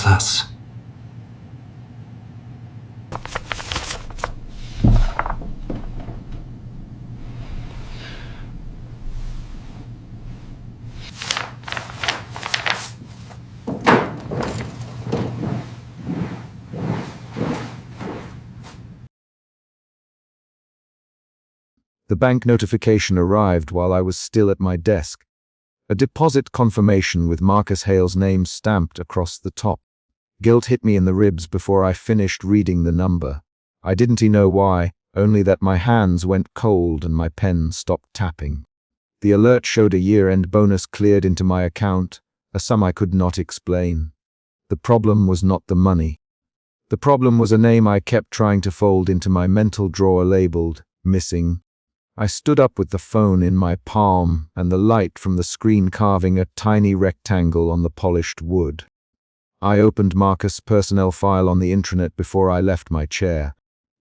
useless. The bank notification arrived while I was still at my desk. A deposit confirmation with Marcus Hale's name stamped across the top. Guilt hit me in the ribs before I finished reading the number. I didn't know why, only that my hands went cold and my pen stopped tapping. The alert showed a year-end bonus cleared into my account, a sum I could not explain. The problem was not the money. The problem was a name I kept trying to fold into my mental drawer labeled missing. I stood up with the phone in my palm and the light from the screen carving a tiny rectangle on the polished wood. I opened Marcus' personnel file on the intranet before I left my chair.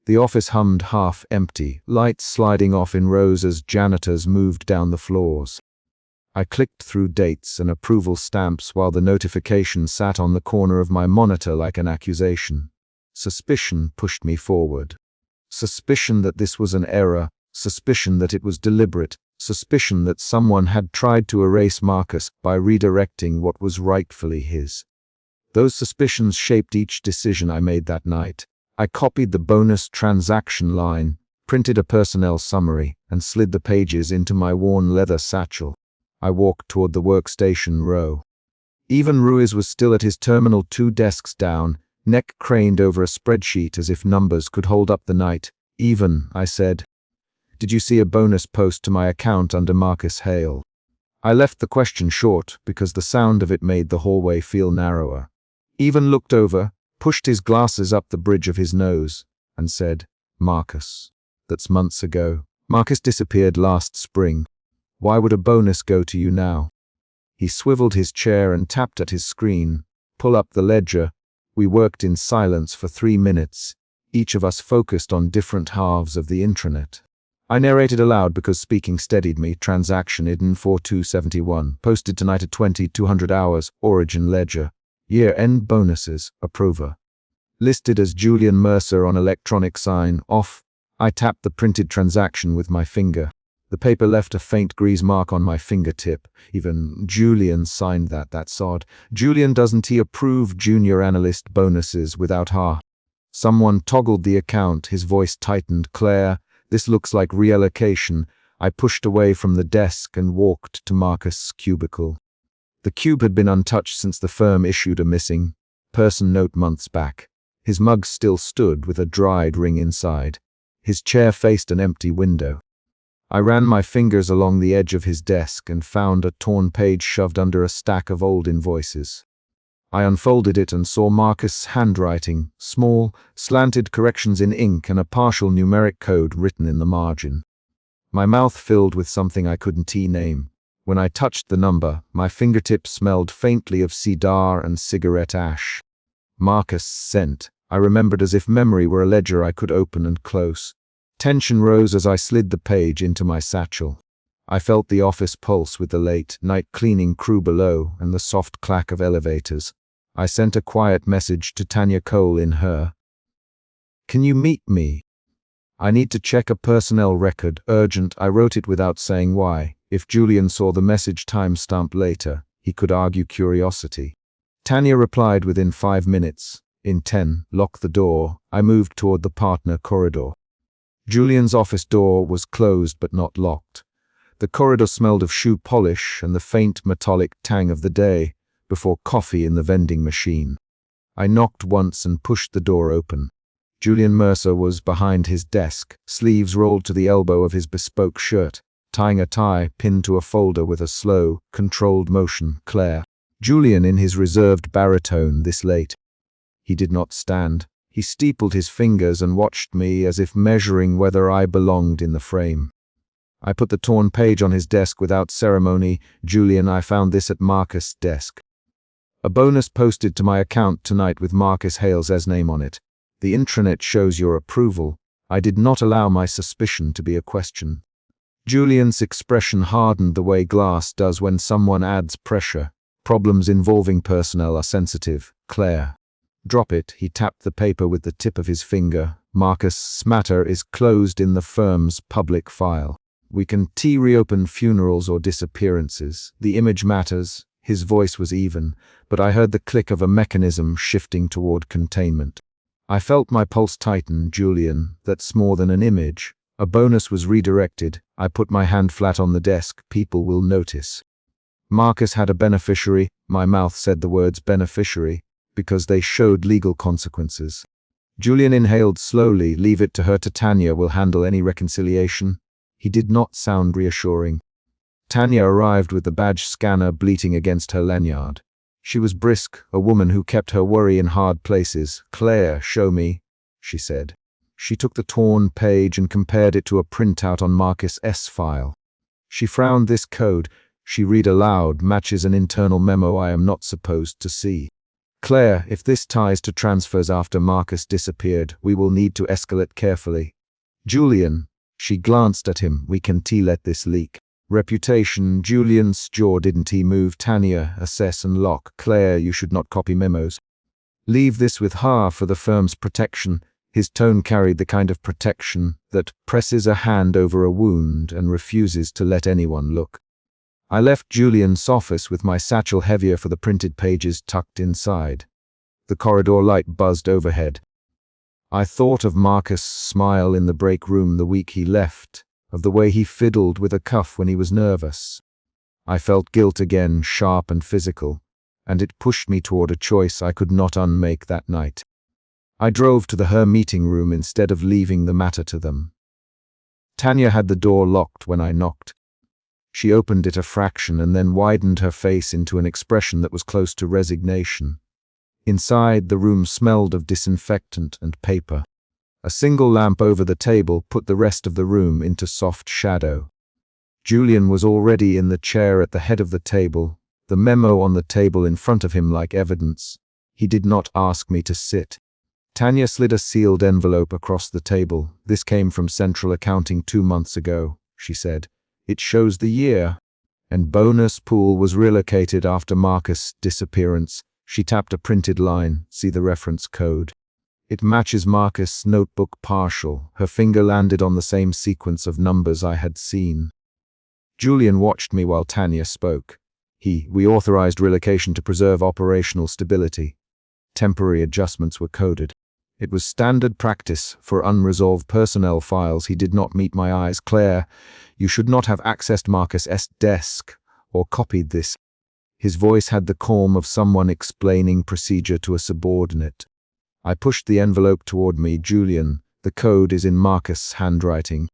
The office hummed half empty, lights sliding off in rows as janitors moved down the floors. I clicked through dates and approval stamps while the notification sat on the corner of my monitor like an accusation. Suspicion pushed me forward. Suspicion that this was an error. Suspicion that it was deliberate, suspicion that someone had tried to erase Marcus by redirecting what was rightfully his. Those suspicions shaped each decision I made that night. I copied the bonus transaction line, printed a personnel summary, and slid the pages into my worn leather satchel. I walked toward the workstation row. Even Ruiz was still at his terminal 2 desks down, neck craned over a spreadsheet as if numbers could hold up the night. Even, I said. Did you see a bonus post to my account under Marcus Hale? I left the question short because the sound of it made the hallway feel narrower. Even looked over, pushed his glasses up the bridge of his nose, and said, Marcus. That's months ago. Marcus disappeared last spring. Why would a bonus go to you now? He swiveled his chair and tapped at his screen. Pull up the ledger. We worked in silence for 3 minutes, each of us focused on different halves of the intranet. I narrated aloud because speaking steadied me. Transaction IDN 4271. Posted tonight at 2200 hours. Origin ledger. Year-end bonuses. Approver. Listed as Julian Mercer on electronic sign. Off. I tapped the printed transaction with my finger. The paper left a faint grease mark on my fingertip. Even Julian signed that. That's odd. Julian doesn't he approve junior analyst bonuses without her? Someone toggled the account. His voice tightened. Claire. This looks like reallocation. I pushed away from the desk and walked to Marcus' cubicle. The cube had been untouched since the firm issued a missing person note months back. His mug still stood with a dried ring inside. His chair faced an empty window. I ran my fingers along the edge of his desk and found a torn page shoved under a stack of old invoices. I unfolded it and saw Marcus' handwriting, small, slanted corrections in ink and a partial numeric code written in the margin. My mouth filled with something I couldn't name. When I touched the number, my fingertips smelled faintly of cedar and cigarette ash. Marcus sent. I remembered as if memory were a ledger I could open and close. Tension rose as I slid the page into my satchel. I felt the office pulse with the late-night cleaning crew below and the soft clack of elevators. I sent a quiet message to Tanya Cole in her. Can you meet me? I need to check a personnel record, urgent. I wrote it without saying why. If Julian saw the message time-stamped later, he could argue curiosity. Tanya replied within 5 minutes. In 10, lock the door. I moved toward the partner corridor. Julian's office door was closed but not locked. The corridor smelled of shoe polish and the faint metallic tang of the day, before coffee in the vending machine. I knocked once and pushed the door open. Julian Mercer was behind his desk, sleeves rolled to the elbow of his bespoke shirt, tying a tie pinned to a folder with a slow, controlled motion. Claire. Julian in his reserved baritone this late. He did not stand. He steepled his fingers and watched me as if measuring whether I belonged in the frame. I put the torn page on his desk without ceremony. Julian, I found this at Marcus' desk. A bonus posted to my account tonight with Marcus Hale's name on it. The intranet shows your approval. I did not allow my suspicion to be a question. Julian's expression hardened the way glass does when someone adds pressure. Problems involving personnel are sensitive, Claire. Drop it. He tapped the paper with the tip of his finger. Marcus' matter is closed in the firm's public file. We can reopen funerals or disappearances. The image matters. His voice was even, but I heard the click of a mechanism shifting toward containment. I felt my pulse tighten. Julian, that's more than an image. A bonus was redirected. I put my hand flat on the desk. People will notice. Marcus had a beneficiary. My mouth said the words beneficiary, because they showed legal consequences. Julian inhaled slowly. Leave it to her. Tanya will handle any reconciliation. He did not sound reassuring. Tanya arrived with the badge scanner bleating against her lanyard. She was brisk, a woman who kept her worry in hard places. Claire, show me, she said. She took the torn page and compared it to a printout on Marcus' file. She frowned. This code, she read aloud, matches an internal memo I am not supposed to see. Claire, if this ties to transfers after Marcus disappeared, we will need to escalate carefully. Julian, she glanced at him, we can let this leak. Reputation, Julian's jaw didn't move. Tanya, assess and lock. Claire, you should not copy memos. Leave this with her for the firm's protection. His tone carried the kind of protection that presses a hand over a wound and refuses to let anyone look. I left Julian's office with my satchel heavier for the printed pages tucked inside. The corridor light buzzed overhead. I thought of Marcus' smile in the break room the week he left, of the way he fiddled with a cuff when he was nervous. I felt guilt again, sharp and physical, and it pushed me toward a choice I could not unmake that night. I drove to her meeting room instead of leaving the matter to them. Tanya had the door locked when I knocked. She opened it a fraction and then widened her face into an expression that was close to resignation. Inside, the room smelled of disinfectant and paper. A single lamp over the table put the rest of the room into soft shadow. Julian was already in the chair at the head of the table, the memo on the table in front of him like evidence. He did not ask me to sit. Tanya slid a sealed envelope across the table. This came from Central Accounting 2 months ago, she said. It shows the year. And bonus pool was relocated after Marcus' disappearance. She tapped a printed line. See the reference code. It matches Marcus' notebook partial. Her finger landed on the same sequence of numbers I had seen. Julian watched me while Tanya spoke. We authorized relocation to preserve operational stability. Temporary adjustments were coded. It was standard practice for unresolved personnel files. He did not meet my eyes. Claire, you should not have accessed Marcus' desk or copied this. His voice had the calm of someone explaining procedure to a subordinate. I pushed the envelope toward me. Julian, the code is in Marcus' handwriting.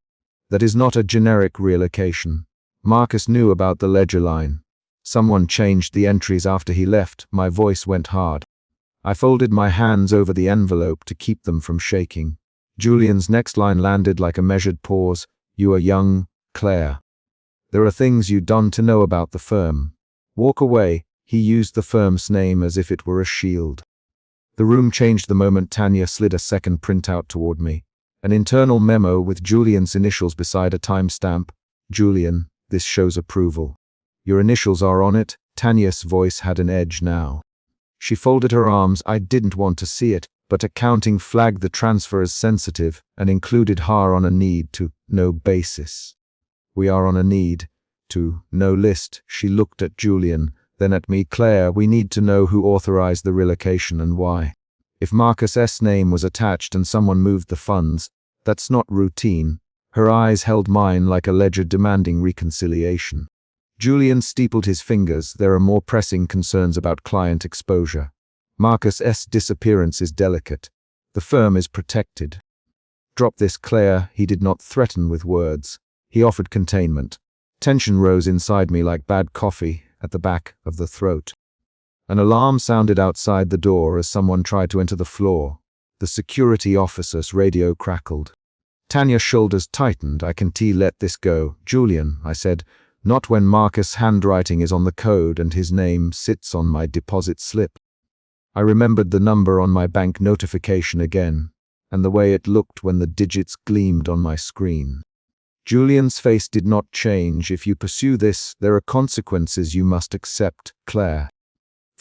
That is not a generic relocation. Marcus knew about the ledger line. Someone changed the entries after he left. My voice went hard. I folded my hands over the envelope to keep them from shaking. Julian's next line landed like a measured pause. You are young, Claire. There are things you don't know about the firm. Walk away. He used the firm's name as if it were a shield. The room changed the moment Tanya slid a second printout toward me. An internal memo with Julian's initials beside a timestamp. Julian, this shows approval. Your initials are on it. Tanya's voice had an edge now. She folded her arms. I didn't want to see it, but accounting flagged the transfer as sensitive and included her on a need to know basis. We are on a need to know list. She looked at Julian, then at me. Claire, we need to know who authorized the relocation and why. If Marcus' name was attached and someone moved the funds, that's not routine. Her eyes held mine like a ledger demanding reconciliation. Julian steepled his fingers. There are more pressing concerns about client exposure. Marcus' disappearance is delicate. The firm is protected. Drop this, Claire. He did not threaten with words. He offered containment. Tension rose inside me like bad coffee at the back of the throat. An alarm sounded outside the door as someone tried to enter the floor. The security officer's radio crackled. Tanya's shoulders tightened. I can let this go. Julian, I said. Not when Marcus' handwriting is on the code and his name sits on my deposit slip. I remembered the number on my bank notification again, and the way it looked when the digits gleamed on my screen. Julian's face did not change. If you pursue this, there are consequences you must accept, Claire.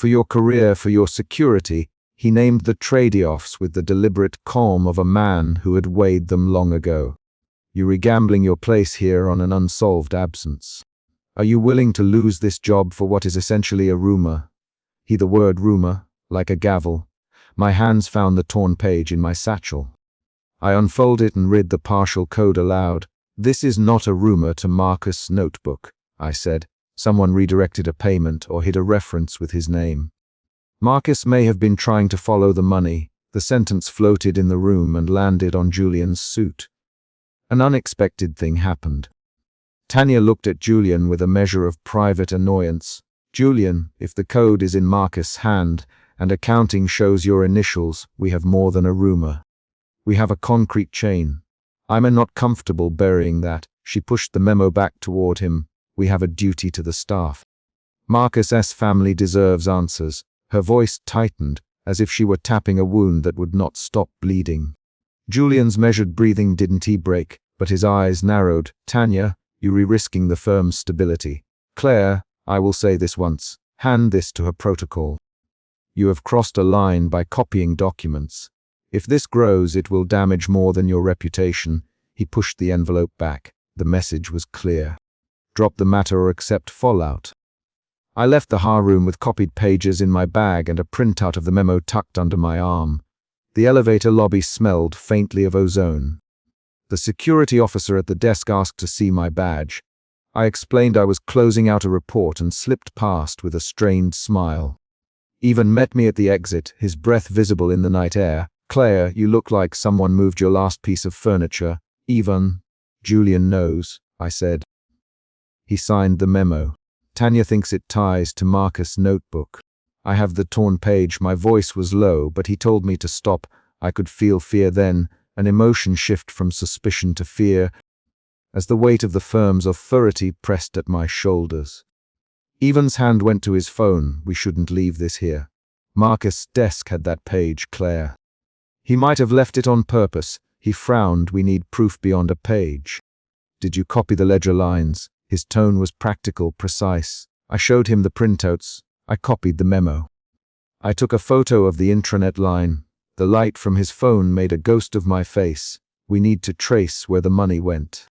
For your career, for your security, he named the trade-offs with the deliberate calm of a man who had weighed them long ago. You regambling your place here on an unsolved absence. Are you willing to lose this job for what is essentially a rumor? He the word rumor, like a gavel. My hands found the torn page in my satchel. I unfolded it and read the partial code aloud. This is not a rumor to Marcus' notebook, I said. Someone redirected a payment or hid a reference with his name. Marcus may have been trying to follow the money. The sentence floated in the room and landed on Julian's suit. An unexpected thing happened. Tanya looked at Julian with a measure of private annoyance. Julian, if the code is in Marcus' hand and accounting shows your initials, we have more than a rumor. We have a concrete chain. I'm not comfortable burying that. She pushed the memo back toward him. We have a duty to the staff. Marcus' family deserves answers. Her voice tightened, as if she were tapping a wound that would not stop bleeding. Julian's measured breathing didn't break, but his eyes narrowed. Tanya, you re-risking the firm's stability. Claire, I will say this once. Hand this to her protocol. You have crossed a line by copying documents. If this grows, it will damage more than your reputation. He pushed the envelope back. The message was clear. Drop the matter or accept fallout. I left the room with copied pages in my bag and a printout of the memo tucked under my arm. The elevator lobby smelled faintly of ozone. The security officer at the desk asked to see my badge. I explained I was closing out a report and slipped past with a strained smile. Ivan met me at the exit, his breath visible in the night air. Claire, you look like someone moved your last piece of furniture. Ivan, Julian knows, I said. He signed the memo. Tanya thinks it ties to Marcus' notebook. I have the torn page. My voice was low, but he told me to stop. I could feel fear then, an emotion shift from suspicion to fear, as the weight of the firm's authority pressed at my shoulders. Ivan's hand went to his phone. We shouldn't leave this here. Marcus' desk had that page, Claire. He might have left it on purpose. He frowned. We need proof beyond a page. Did you copy the ledger lines? His tone was practical, precise. I showed him the printouts. I copied the memo. I took a photo of the intranet line. The light from his phone made a ghost of my face. We need to trace where the money went.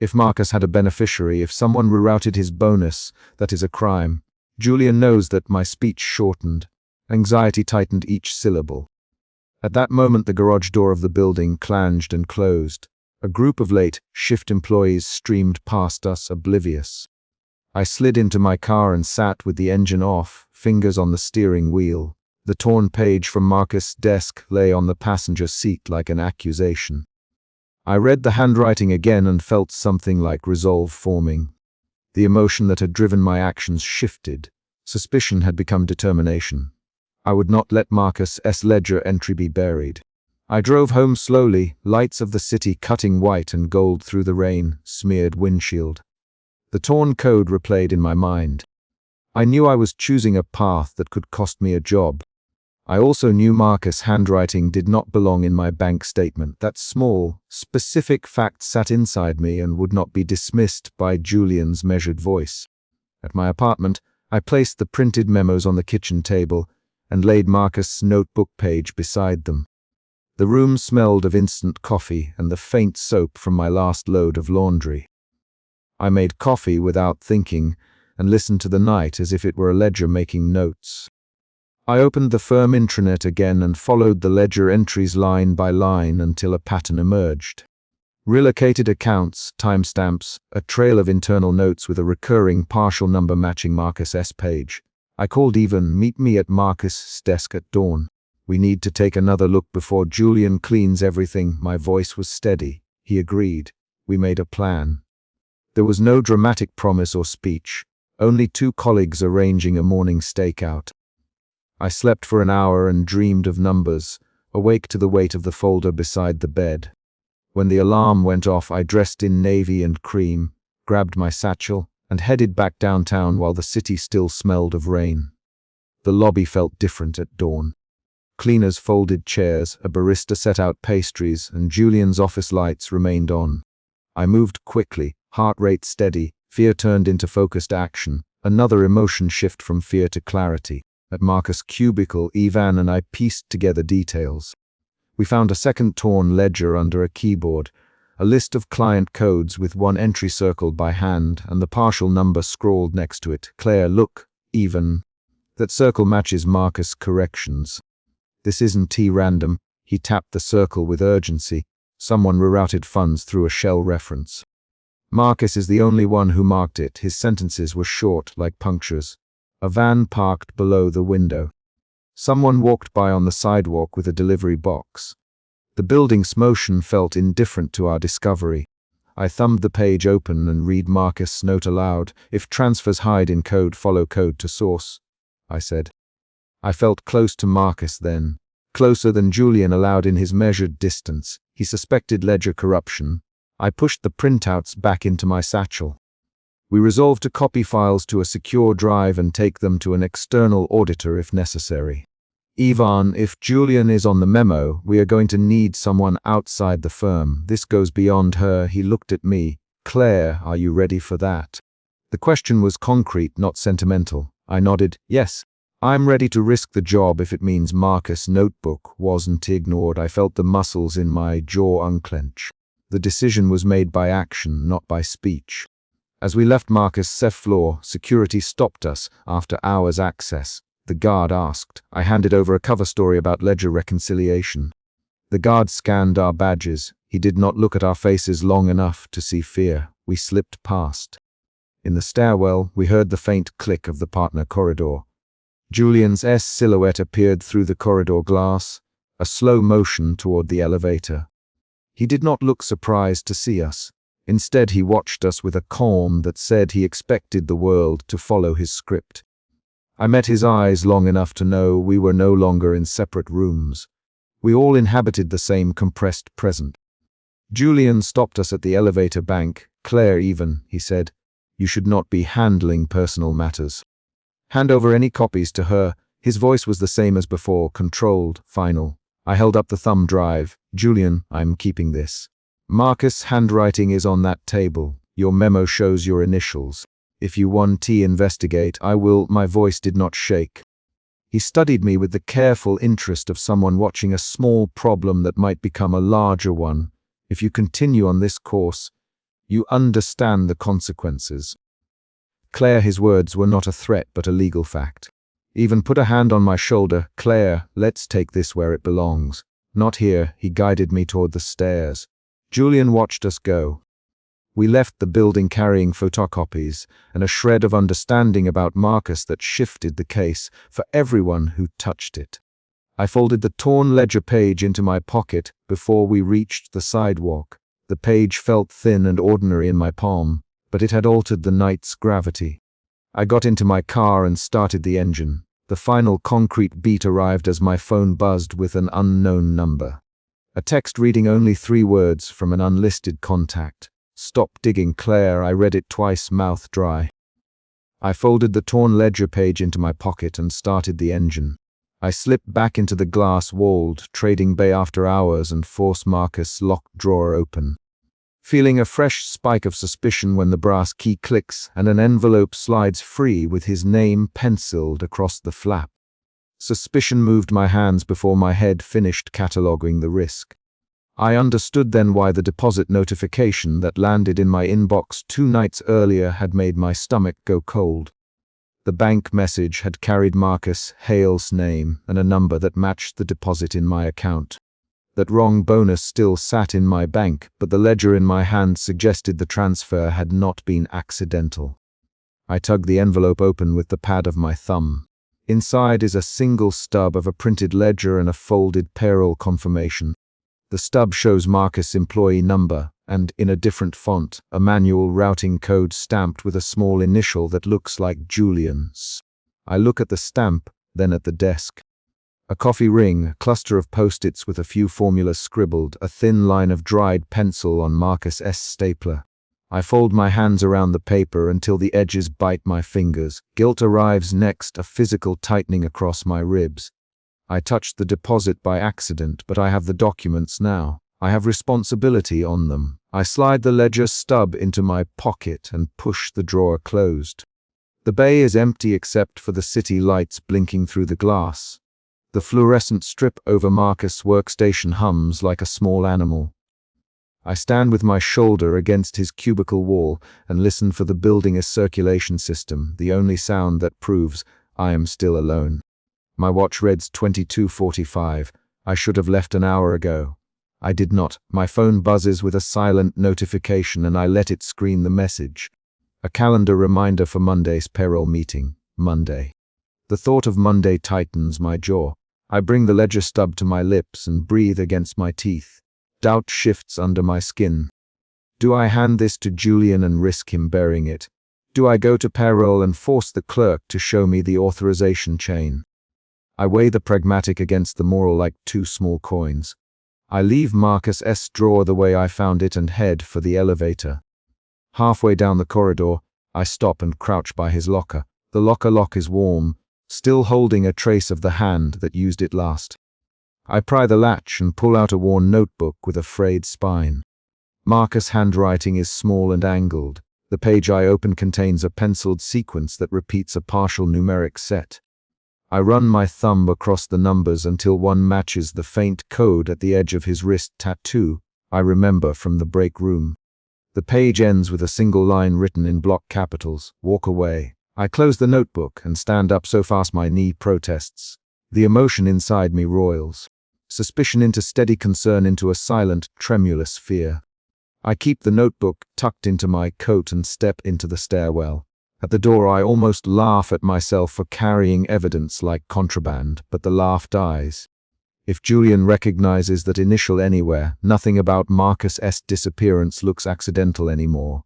If Marcus had a beneficiary, if someone rerouted his bonus, that is a crime. Julian knows that. My speech shortened. Anxiety tightened each syllable. At that moment the garage door of the building clanged and closed. A group of late shift employees streamed past us, oblivious. I slid into my car and sat with the engine off, fingers on the steering wheel. The torn page from Marcus' desk lay on the passenger seat like an accusation. I read the handwriting again and felt something like resolve forming. The emotion that had driven my actions shifted. Suspicion had become determination. I would not let Marcus' ledger entry be buried. I drove home slowly, lights of the city cutting white and gold through the rain, smeared windshield. The torn code replayed in my mind. I knew I was choosing a path that could cost me a job. I also knew Marcus' handwriting did not belong in my bank statement. That small, specific fact sat inside me and would not be dismissed by Julian's measured voice. At my apartment, I placed the printed memos on the kitchen table and laid Marcus' notebook page beside them. The room smelled of instant coffee and the faint soap from my last load of laundry. I made coffee without thinking and listened to the night as if it were a ledger making notes. I opened the firm intranet again and followed the ledger entries line by line until a pattern emerged. Relocated accounts, timestamps, a trail of internal notes with a recurring partial number matching Marcus' page. I called Ivan. Meet me at Marcus' desk at dawn. We need to take another look before Julian cleans everything. My voice was steady. He agreed. We made a plan. There was no dramatic promise or speech, only two colleagues arranging a morning stakeout. I slept for an hour and dreamed of numbers, awake to the weight of the folder beside the bed. When the alarm went off, I dressed in navy and cream, grabbed my satchel, and headed back downtown while the city still smelled of rain. The lobby felt different at dawn. Cleaners folded chairs, a barista set out pastries, and Julian's office lights remained on. I moved quickly, heart rate steady, fear turned into focused action, another emotion shift from fear to clarity. At Marcus' cubicle, Ivan and I pieced together details. We found a second torn ledger under a keyboard, a list of client codes with one entry circled by hand and the partial number scrawled next to it. Claire, look, even. That circle matches Marcus' corrections. This isn't T-random. He tapped the circle with urgency. Someone rerouted funds through a shell reference. Marcus is the only one who marked it. His sentences were short, like punctures. A van parked below the window. Someone walked by on the sidewalk with a delivery box. The building's motion felt indifferent to our discovery. I thumbed the page open and read Marcus' note aloud. If transfers hide in code, follow code to source, I said. I felt close to Marcus then, closer than Julian allowed in his measured distance. He suspected ledger corruption. I pushed the printouts back into my satchel. We resolved to copy files to a secure drive and take them to an external auditor if necessary. Ivan, if Julian is on the memo, we are going to need someone outside the firm. This goes beyond her. He looked at me. Claire, are you ready for that? The question was concrete, not sentimental. I nodded. Yes, I'm ready to risk the job if it means Marcus' notebook wasn't ignored. I felt the muscles in my jaw unclench. The decision was made by action, not by speech. As we left Marcus' safe floor, security stopped us after hours access. The guard asked. I handed over a cover story about ledger reconciliation. The guard scanned our badges. He did not look at our faces long enough to see fear. We slipped past. In the stairwell, we heard the faint click of the partner corridor. Julian's silhouette appeared through the corridor glass, a slow motion toward the elevator. He did not look surprised to see us. Instead, he watched us with a calm that said he expected the world to follow his script. I met his eyes long enough to know we were no longer in separate rooms. We all inhabited the same compressed present. Julian stopped us at the elevator bank. Claire, even, he said, you should not be handling personal matters. Hand over any copies to her. His voice was the same as before, controlled, final. I held up the thumb drive. Julian, I'm keeping this. Marcus' handwriting is on that table. Your memo shows your initials. If you want to investigate, I will. My voice did not shake. He studied me with the careful interest of someone watching a small problem that might become a larger one. If you continue on this course, you understand the consequences. Claire, his words were not a threat but a legal fact. Even put a hand on my shoulder. Claire, let's take this where it belongs. Not here. He guided me toward the stairs. Julian watched us go. We left the building carrying photocopies and a shred of understanding about Marcus that shifted the case for everyone who touched it. I folded the torn ledger page into my pocket before we reached the sidewalk. The page felt thin and ordinary in my palm, but it had altered the night's gravity. I got into my car and started the engine. The final concrete beat arrived as my phone buzzed with an unknown number. A text reading only 3 words from an unlisted contact. Stop digging, Claire. I read it twice, mouth dry. I folded the torn ledger page into my pocket and started the engine. I slipped back into the glass-walled trading bay after hours and forced Marcus' locked drawer open. Feeling a fresh spike of suspicion when the brass key clicks and an envelope slides free with his name penciled across the flap. Suspicion moved my hands before my head finished cataloging the risk. I understood then why the deposit notification that landed in my inbox 2 nights earlier had made my stomach go cold. The bank message had carried Marcus Hale's name and a number that matched the deposit in my account. That wrong bonus still sat in my bank, but the ledger in my hand suggested the transfer had not been accidental. I tugged the envelope open with the pad of my thumb. Inside is a single stub of a printed ledger and a folded payroll confirmation. The stub shows Marcus' employee number, and, in a different font, a manual routing code stamped with a small initial that looks like Julian's. I look at the stamp, then at the desk. A coffee ring, a cluster of post-its with a few formulas scribbled, a thin line of dried pencil on Marcus' stapler. I fold my hands around the paper until the edges bite my fingers. Guilt arrives next, a physical tightening across my ribs. I touched the deposit by accident, but I have the documents now. I have responsibility on them. I slide the ledger stub into my pocket and push the drawer closed. The bay is empty except for the city lights blinking through the glass. The fluorescent strip over Marcus' workstation hums like a small animal. I stand with my shoulder against his cubicle wall and listen for the building's circulation system, the only sound that proves I am still alone. My watch reads 22:45. I should have left an hour ago. I did not. My phone buzzes with a silent notification and I let it screen the message. A calendar reminder for Monday's payroll meeting. Monday. The thought of Monday tightens my jaw. I bring the ledger stub to my lips and breathe against my teeth. Doubt shifts under my skin. Do I hand this to Julian and risk him bearing it? Do I go to payroll and force the clerk to show me the authorization chain? I weigh the pragmatic against the moral like two small coins. I leave Marcus' drawer the way I found it and head for the elevator. Halfway down the corridor, I stop and crouch by his locker. The locker lock is warm, still holding a trace of the hand that used it last. I pry the latch and pull out a worn notebook with a frayed spine. Marcus' handwriting is small and angled. The page I open contains a penciled sequence that repeats a partial numeric set. I run my thumb across the numbers until one matches the faint code at the edge of his wrist tattoo I remember from the break room. The page ends with a single line written in block capitals, "Walk away." I close the notebook and stand up so fast my knee protests. The emotion inside me roils. Suspicion into steady concern into a silent, tremulous fear. I keep the notebook tucked into my coat and step into the stairwell. At the door I almost laugh at myself for carrying evidence like contraband, but the laugh dies. If Julian recognizes that initial anywhere, nothing about Marcus' disappearance looks accidental anymore.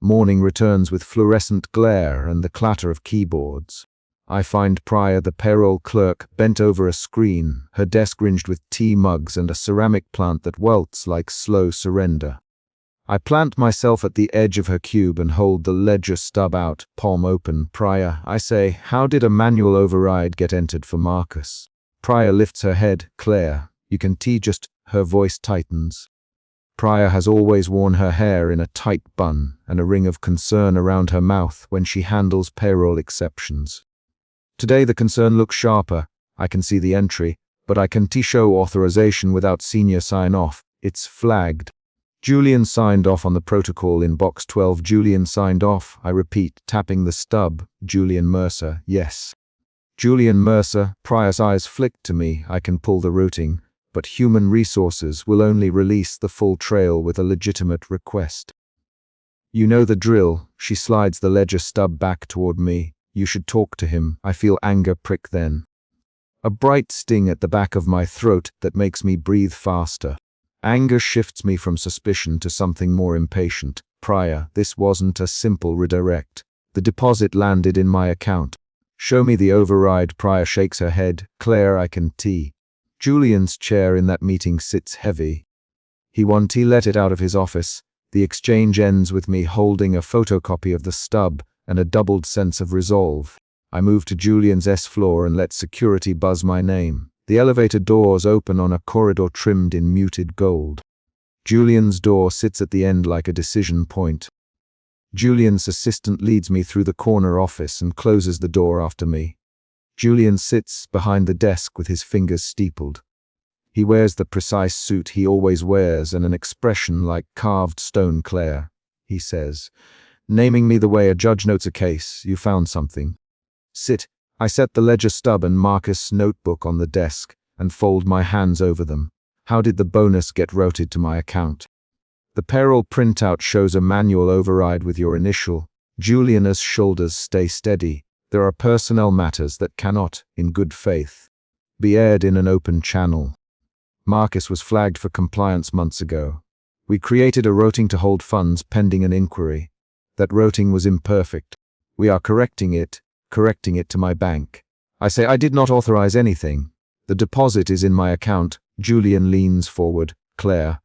Morning returns with fluorescent glare and the clatter of keyboards. I find Pryor, the payroll clerk, bent over a screen, her desk ringed with tea mugs and a ceramic plant that welts like slow surrender. I plant myself at the edge of her cube and hold the ledger stub out, palm open. "Pryor," I say, "how did a manual override get entered for Marcus?" Pryor lifts her head. "Claire, you can just..." Her voice tightens. Pryor has always worn her hair in a tight bun and a ring of concern around her mouth when she handles payroll exceptions. Today the concern looks sharper. I can see the entry, but I can show authorization without senior sign-off. It's flagged. Julian signed off on the protocol in box 12. Julian signed off, I repeat, tapping the stub. Julian Mercer, yes. Julian Mercer. Pryor's eyes flicked to me. I can pull the routing, but human resources will only release the full trail with a legitimate request. You know the drill. She slides the ledger stub back toward me. You should talk to him. I feel anger prick then. A bright sting at the back of my throat that makes me breathe faster. Anger shifts me from suspicion to something more impatient. Pryor, this wasn't a simple redirect. The deposit landed in my account. Show me the override. Pryor shakes her head. Claire, I can tea. Julian's chair in that meeting sits heavy. He let it out of his office. The exchange ends with me holding a photocopy of the stub and a doubled sense of resolve. I move to Julian's floor and let security buzz my name. The elevator doors open on a corridor trimmed in muted gold. Julian's door sits at the end like a decision point. Julian's assistant leads me through the corner office and closes the door after me. Julian sits behind the desk with his fingers steepled. He wears the precise suit he always wears and an expression like carved stone. Claire, he says, naming me the way a judge notes a case. You found something. Sit. I set the ledger stub and Marcus' notebook on the desk and fold my hands over them. How did the bonus get routed to my account? The payroll printout shows a manual override with your initial. Julian's shoulders stay steady. There are personnel matters that cannot, in good faith, be aired in an open channel. Marcus was flagged for compliance months ago. We created a routing to hold funds pending an inquiry. That routing was imperfect. We are correcting it to my bank. I say I did not authorize anything. The deposit is in my account. Julian leans forward. Claire,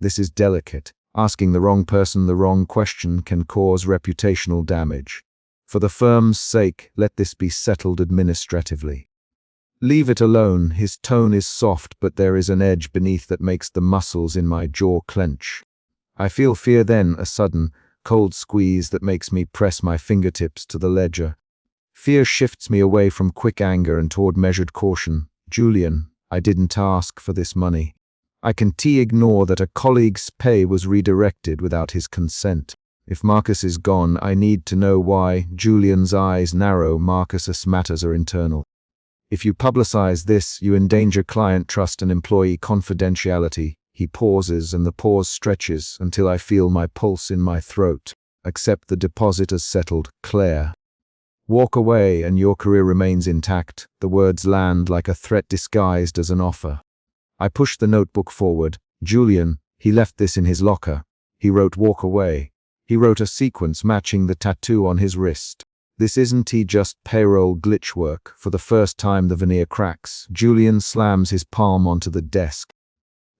this is delicate. Asking the wrong person the wrong question can cause reputational damage. For the firm's sake, let this be settled administratively. Leave it alone. His tone is soft, but there is an edge beneath that makes the muscles in my jaw clench. I feel fear then, a sudden, cold squeeze that makes me press my fingertips to the ledger. Fear shifts me away from quick anger and toward measured caution. Julian, I didn't ask for this money. I can ignore that a colleague's pay was redirected without his consent. If Marcus is gone, I need to know why. Julian's eyes narrow. Marcus's matters are internal. If you publicize this, you endanger client trust and employee confidentiality. He pauses, and the pause stretches until I feel my pulse in my throat. Accept the deposit as settled, Claire. Walk away and your career remains intact. The words land like a threat disguised as an offer. I push the notebook forward. Julian, he left this in his locker. He wrote walk away. He wrote a sequence matching the tattoo on his wrist. This isn't just payroll glitch work. For the first time the veneer cracks. Julian slams his palm onto the desk.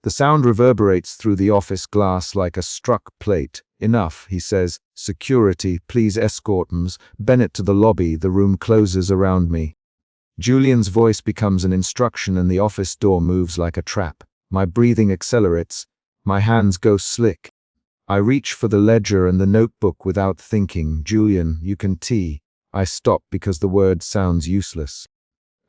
The sound reverberates through the office glass like a struck plate. Enough, he says. Security, please escort Ms. Bennett to the lobby. The room closes around me. Julian's voice becomes an instruction and the office door moves like a trap. My breathing accelerates. My hands go slick. I reach for the ledger and the notebook without thinking. Julian, you can I stop because the word sounds useless.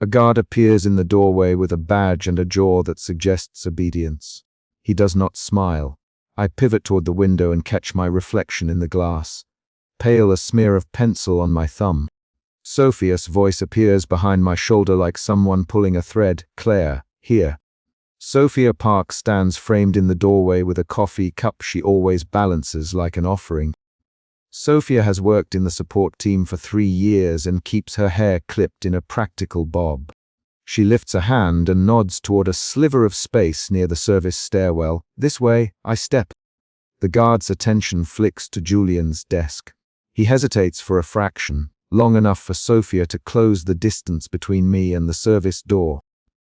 A guard appears in the doorway with a badge and a jaw that suggests obedience. He does not smile. I pivot toward the window and catch my reflection in the glass. Pale, a smear of pencil on my thumb. Sophia's voice appears behind my shoulder like someone pulling a thread. Claire, here. Sophia Park stands framed in the doorway with a coffee cup she always balances like an offering. Sophia has worked in the support team for 3 years and keeps her hair clipped in a practical bob. She lifts a hand and nods toward a sliver of space near the service stairwell. This way, I step. The guard's attention flicks to Julian's desk. He hesitates for a fraction, long enough for Sophia to close the distance between me and the service door.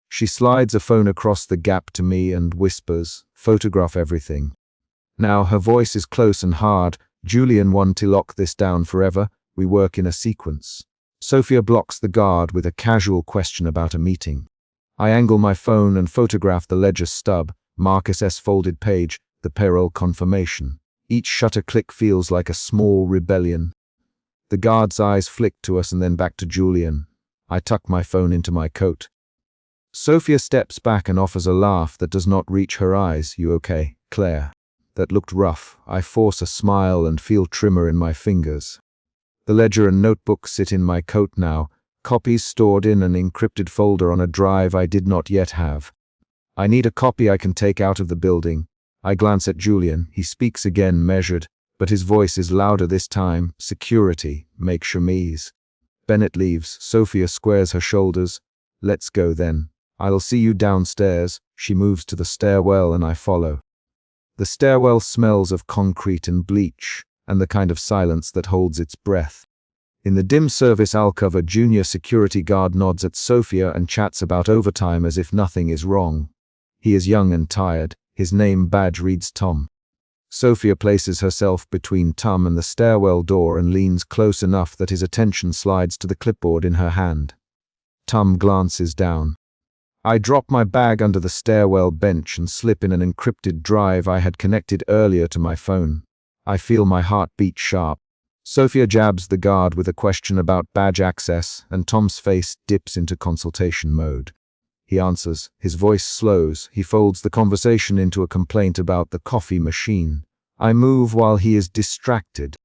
She slides a phone across the gap to me and whispers, "Photograph everything." Now her voice is close and hard. Julian, want to lock this down forever? We work in a sequence. Sophia blocks the guard with a casual question about a meeting. I angle my phone and photograph the ledger stub, Marcus S. folded page, the payroll confirmation. Each shutter click feels like a small rebellion. The guard's eyes flick to us and then back to Julian. I tuck my phone into my coat. Sophia steps back and offers a laugh that does not reach her eyes. You okay, Claire? That looked rough. I force a smile and feel tremor in my fingers. The ledger and notebook sit in my coat now, copies stored in an encrypted folder on a drive I did not yet have. I need a copy I can take out of the building. I glance at Julian. He speaks again, measured, but his voice is louder this time. Security, make chemise. Bennett leaves. Sophia squares her shoulders. Let's go then. I'll see you downstairs. She moves to the stairwell and I follow. The stairwell smells of concrete and bleach, and the kind of silence that holds its breath. In the dim service alcove, a junior security guard nods at Sophia and chats about overtime as if nothing is wrong. He is young and tired. His name badge reads Tom. Sophia places herself between Tom and the stairwell door and leans close enough that his attention slides to the clipboard in her hand. Tom glances down. I drop my bag under the stairwell bench and slip in an encrypted drive I had connected earlier to my phone. I feel my heart beat sharp. Sophia jabs the guard with a question about badge access, and Tom's face dips into consultation mode. He answers. His voice slows. He folds the conversation into a complaint about the coffee machine. I move while he is distracted.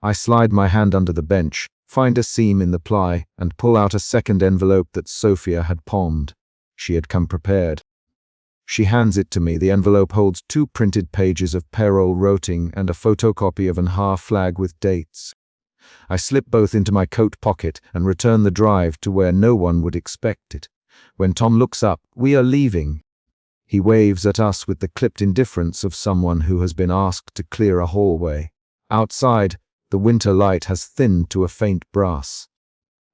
I slide my hand under the bench, find a seam in the ply, and pull out a second envelope that Sophia had palmed. She had come prepared. She hands it to me. The envelope holds 2 printed pages of payroll routing and a photocopy of an half flag with dates. I slip both into my coat pocket and return the drive to where no one would expect it. When Tom looks up, we are leaving. He waves at us with the clipped indifference of someone who has been asked to clear a hallway. Outside, the winter light has thinned to a faint brass.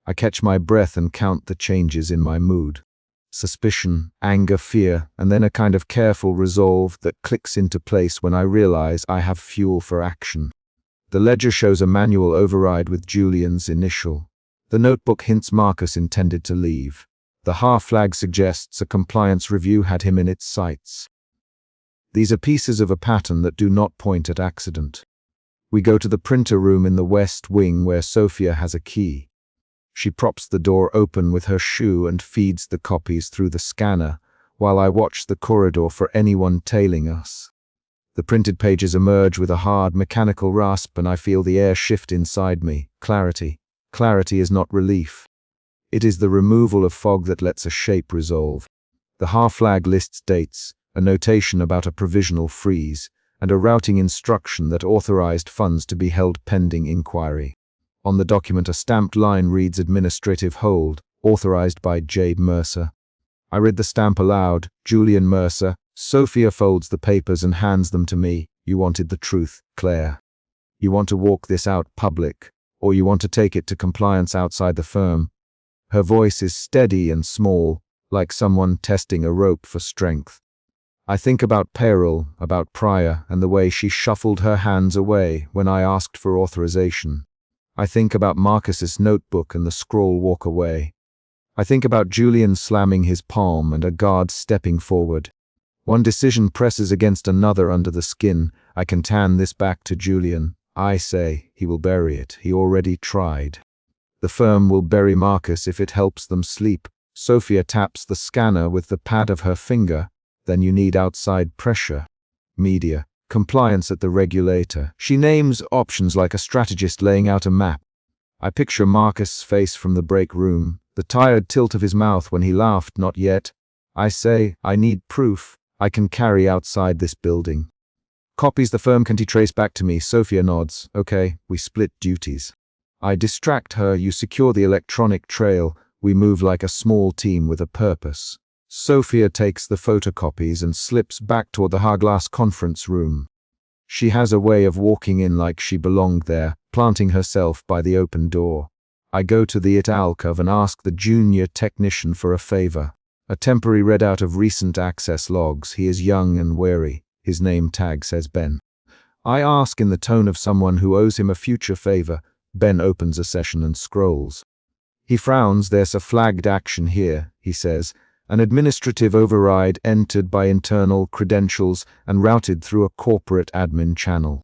I catch my breath and count the changes in my mood. Suspicion, anger, fear, and then a kind of careful resolve that clicks into place when I realize I have fuel for action. The ledger shows a manual override with Julian's initial. The notebook hints Marcus intended to leave. The half flag suggests a compliance review had him in its sights. These are pieces of a pattern that do not point at accident. We go to the printer room in the west wing where Sophia has a key. She props the door open with her shoe and feeds the copies through the scanner, while I watch the corridor for anyone tailing us. The printed pages emerge with a hard mechanical rasp, and I feel the air shift inside me. Clarity. Clarity is not relief. It is the removal of fog that lets a shape resolve. The half-flag lists dates, a notation about a provisional freeze, and a routing instruction that authorized funds to be held pending inquiry. On the document, a stamped line reads "Administrative hold, authorized by J. Mercer." I read the stamp aloud. Julian Mercer. Sophia folds the papers and hands them to me. "You wanted the truth, Claire. You want to walk this out public, or you want to take it to compliance outside the firm." Her voice is steady and small, like someone testing a rope for strength. I think about payroll, about Pryor, and the way she shuffled her hands away when I asked for authorization. I think about Marcus's notebook and the scroll "walk away." I think about Julian slamming his palm and a guard stepping forward. One decision presses against another under the skin. I can tan this back to Julian. I say, he will bury it. He already tried. The firm will bury Marcus if it helps them sleep. Sophia taps the scanner with the pad of her finger. Then you need outside pressure. Media. Compliance at the regulator. She names options like a strategist laying out a map. I picture Marcus' face from the break room, the tired tilt of his mouth when he laughed. Not yet. I say, I need proof. I can carry outside this building. Copies the firm can trace back to me. Sophia nods. Okay, we split duties. I distract her. You secure the electronic trail. We move like a small team with a purpose. Sophia takes the photocopies and slips back toward the high-glass conference room. She has a way of walking in like she belonged there, planting herself by the open door. I go to the alcove and ask the junior technician for a favor. A temporary readout of recent access logs. He is young and wary. His name tag says Ben. I ask in the tone of someone who owes him a future favor. Ben opens a session and scrolls. He frowns. "There's a flagged action here," he says. "An administrative override entered by internal credentials and routed through a corporate admin channel.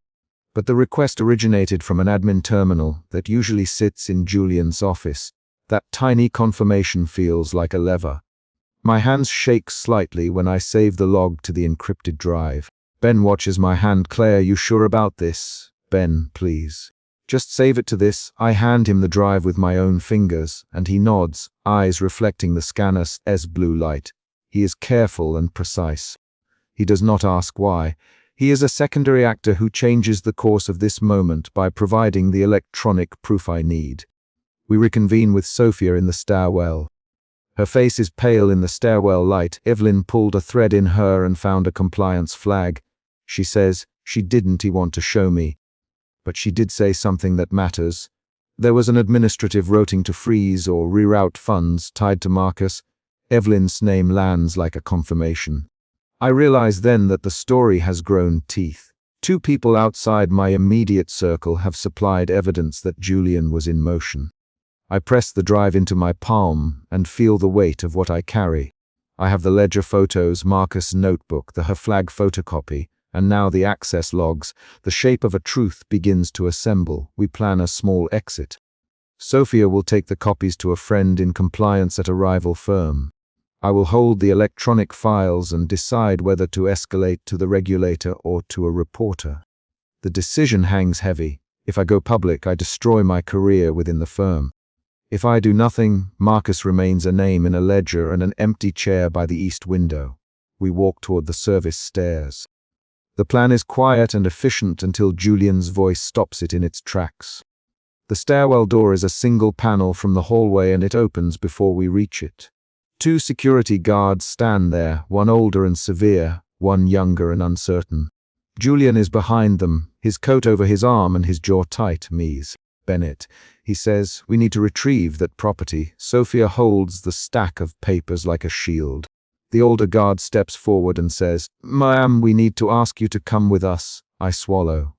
But the request originated from an admin terminal that usually sits in Julian's office. That tiny confirmation feels like a lever." My hands shake slightly when I save the log to the encrypted drive. Ben watches my hand. "Claire, you sure about this?" "Ben, please. Just save it to this." I hand him the drive with my own fingers, and he nods, eyes reflecting the scanner's blue light. He is careful and precise. He does not ask why. He is a secondary actor who changes the course of this moment by providing the electronic proof I need. We reconvene with Sophia in the stairwell. Her face is pale in the stairwell light. Evelyn pulled a thread in her and found a compliance flag. She says she didn't want to show me. But she did say something that matters. There was an administrative routing to freeze or reroute funds tied to Marcus. Evelyn's name lands like a confirmation. I realize then that the story has grown teeth. 2 people outside my immediate circle have supplied evidence that Julian was in motion. I press the drive into my palm and feel the weight of what I carry. I have the ledger photos, Marcus' notebook, the her flag photocopy, and now the access logs. The shape of a truth begins to assemble. We plan a small exit. Sophia will take the copies to a friend in compliance at a rival firm. I will hold the electronic files and decide whether to escalate to the regulator or to a reporter. The decision hangs heavy. If I go public, I destroy my career within the firm. If I do nothing, Marcus remains a name in a ledger and an empty chair by the east window. We walk toward the service stairs. The plan is quiet and efficient until Julian's voice stops it in its tracks. The stairwell door is a single panel from the hallway and it opens before we reach it. 2 security guards stand there, one older and severe, one younger and uncertain. Julian is behind them, his coat over his arm and his jaw tight. "Ms. Bennett," he says, "we need to retrieve that property." Sophia holds the stack of papers like a shield. The older guard steps forward and says, "Ma'am, we need to ask you to come with us." I swallow.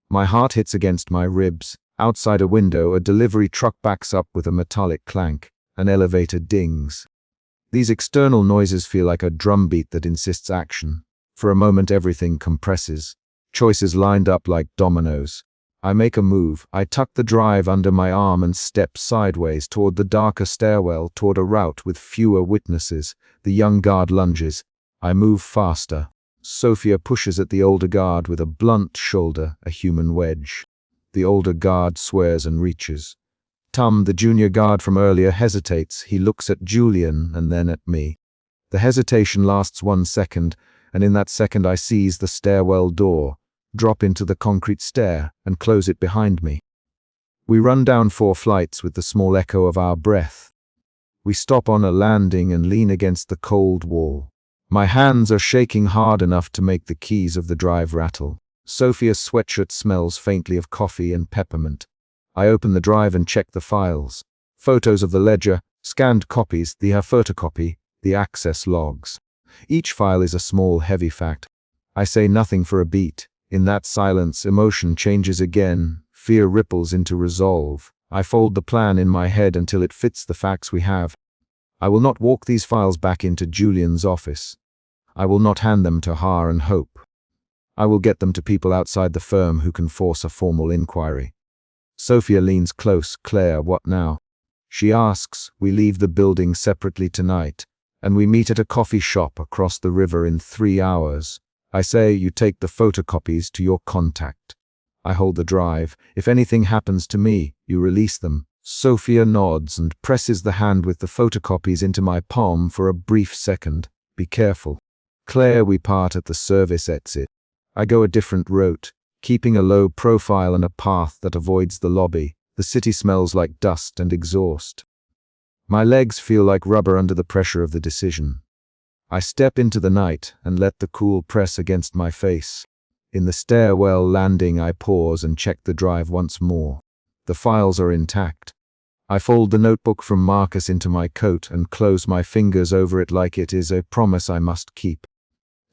My heart hits against my ribs. Outside a window, a delivery truck backs up with a metallic clank. An elevator dings. These external noises feel like a drumbeat that insists action. For a moment, everything compresses. Choices lined up like dominoes. I make a move. I tuck the drive under my arm and step sideways toward the darker stairwell, toward a route with fewer witnesses. The young guard lunges. I move faster. Sophia pushes at the older guard with a blunt shoulder, a human wedge. The older guard swears and reaches. Tom, the junior guard from earlier, hesitates. He looks at Julian and then at me. The hesitation lasts 1 second, and in that second I seize the stairwell door, drop into the concrete stair, and close it behind me. We run down 4 flights with the small echo of our breath. We stop on a landing and lean against the cold wall. My hands are shaking hard enough to make the keys of the drive rattle. Sophia's sweatshirt smells faintly of coffee and peppermint. I open the drive and check the files. Photos of the ledger, scanned copies, the photocopy, the access logs. Each file is a small, heavy fact. I say nothing for a beat. In that silence, emotion changes again. Fear ripples into resolve. I fold the plan in my head until it fits the facts we have. I will not walk these files back into Julian's office. I will not hand them to Har and Hope. I will get them to people outside the firm who can force a formal inquiry. Sophia leans close. Claire, what now? She asks. We leave the building separately tonight, and we meet at a coffee shop across the river in 3 hours. I say you take the photocopies to your contact. I hold the drive. If anything happens to me, you release them. Sophia nods and presses the hand with the photocopies into my palm for a brief second. Be careful. Claire, we part at the service exit. I go a different route, keeping a low profile and a path that avoids the lobby. The city smells like dust and exhaust. My legs feel like rubber under the pressure of the decision. I step into the night and let the cool press against my face. In the stairwell landing, I pause and check the drive once more. The files are intact. I fold the notebook from Marcus into my coat and close my fingers over it like it is a promise I must keep.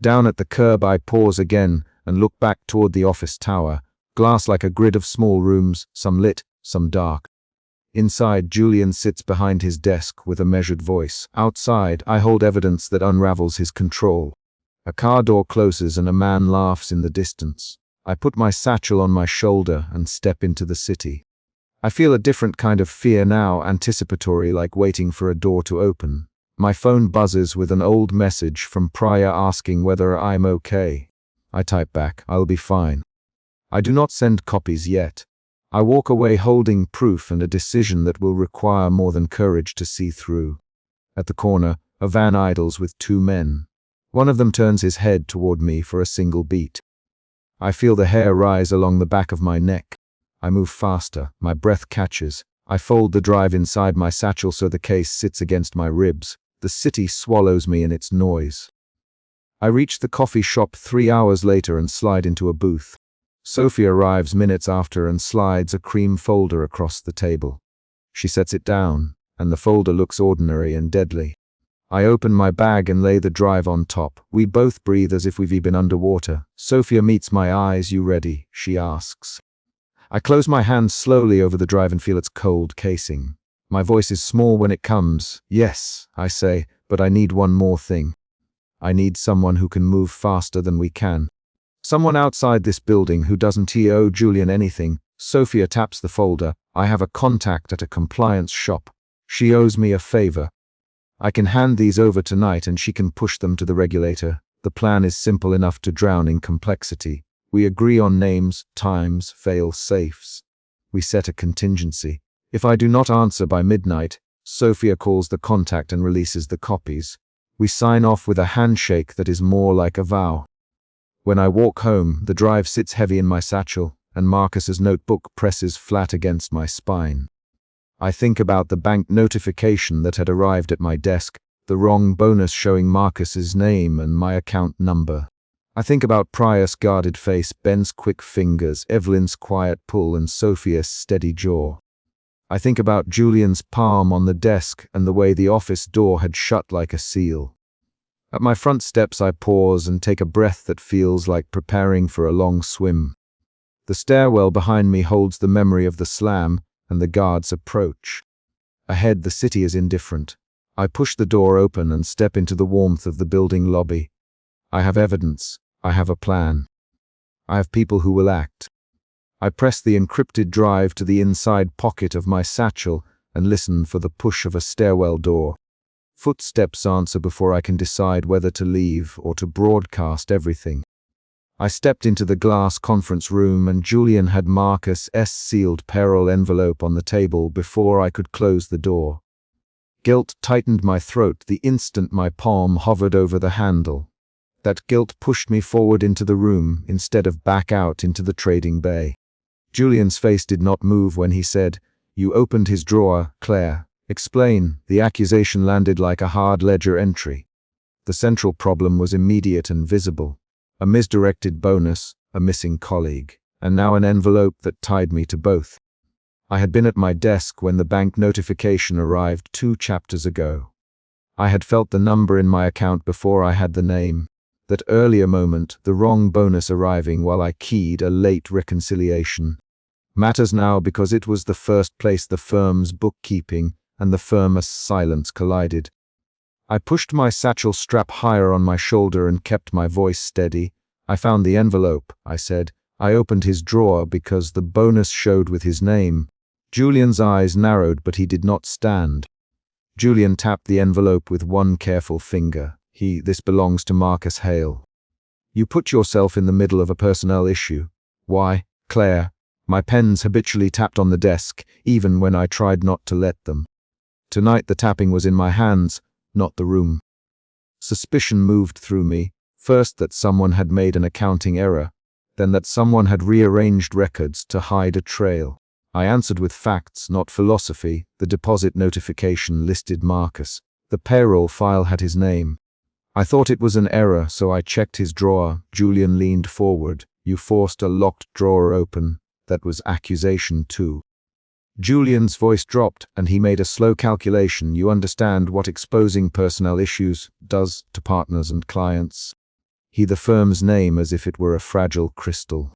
Down at the curb, I pause again and look back toward the office tower, glass like a grid of small rooms, some lit, some dark. Inside, Julian sits behind his desk with a measured voice. Outside, I hold evidence that unravels his control. A car door closes and a man laughs in the distance. I put my satchel on my shoulder and step into the city. I feel a different kind of fear now, anticipatory, like waiting for a door to open. My phone buzzes with an old message from Pryor asking whether I'm okay. I type back, I'll be fine. I do not send copies yet. I walk away holding proof and a decision that will require more than courage to see through. At the corner, a van idles with 2 men. One of them turns his head toward me for a single beat. I feel the hair rise along the back of my neck. I move faster, my breath catches. I fold the drive inside my satchel so the case sits against my ribs. The city swallows me in its noise. I reach the coffee shop 3 hours later and slide into a booth. Sophie arrives minutes after and slides a cream folder across the table. She sets it down, and the folder looks ordinary and deadly. I open my bag and lay the drive on top. We both breathe as if we've been underwater. Sophia meets my eyes. You ready? She asks. I close my hands slowly over the drive and feel its cold casing. My voice is small when it comes. Yes, I say, but I need one more thing. I need someone who can move faster than we can. Someone outside this building who doesn't owe Julian anything. Sophia taps the folder. I have a contact at a compliance shop. She owes me a favor. I can hand these over tonight and she can push them to the regulator. The plan is simple enough to drown in complexity. We agree on names, times, fail safes. We set a contingency. If I do not answer by midnight, Sophia calls the contact and releases the copies. We sign off with a handshake that is more like a vow. When I walk home, the drive sits heavy in my satchel, and Marcus's notebook presses flat against my spine. I think about the bank notification that had arrived at my desk, the wrong bonus showing Marcus's name and my account number. I think about Pryor's guarded face, Ben's quick fingers, Evelyn's quiet pull, and Sophia's steady jaw. I think about Julian's palm on the desk and the way the office door had shut like a seal. At my front steps, I pause and take a breath that feels like preparing for a long swim. The stairwell behind me holds the memory of the slam and the guard's approach. Ahead, the city is indifferent. I push the door open and step into the warmth of the building lobby. I have evidence. I have a plan. I have people who will act. I pressed the encrypted drive to the inside pocket of my satchel and listened for the push of a stairwell door. Footsteps answer before I can decide whether to leave or to broadcast everything. I stepped into the glass conference room and Julian had Marcus' sealed payroll envelope on the table before I could close the door. Guilt tightened my throat the instant my palm hovered over the handle. That guilt pushed me forward into the room instead of back out into the trading bay. Julian's face did not move when he said, "You opened his drawer, Claire. Explain." The accusation landed like a hard ledger entry. The central problem was immediate and visible. A misdirected bonus, a missing colleague, and now an envelope that tied me to both. I had been at my desk when the bank notification arrived 2 chapters ago. I had felt the number in my account before I had the name. That earlier moment, the wrong bonus arriving while I keyed a late reconciliation, matters now because it was the first place the firm's bookkeeping and the firm's silence collided. I pushed my satchel strap higher on my shoulder and kept my voice steady. "I found the envelope," I said. "I opened his drawer because the bonus showed with his name." Julian's eyes narrowed, but he did not stand. Julian tapped the envelope with one careful finger. "This belongs to Marcus Hale." "You put yourself in the middle of a personnel issue." "Why, Claire?" My pens habitually tapped on the desk, even when I tried not to let them. Tonight the tapping was in my hands, not the room. Suspicion moved through me, first that someone had made an accounting error, then that someone had rearranged records to hide a trail. I answered with facts, not philosophy. The deposit notification listed Marcus. The payroll file had his name. I thought it was an error, so I checked his drawer. Julian leaned forward. "You forced a locked drawer open. That was accusation 2. Julian's voice dropped, and he made a slow calculation. "You understand what exposing personnel issues does to partners and clients?" The firm's name as if it were a fragile crystal.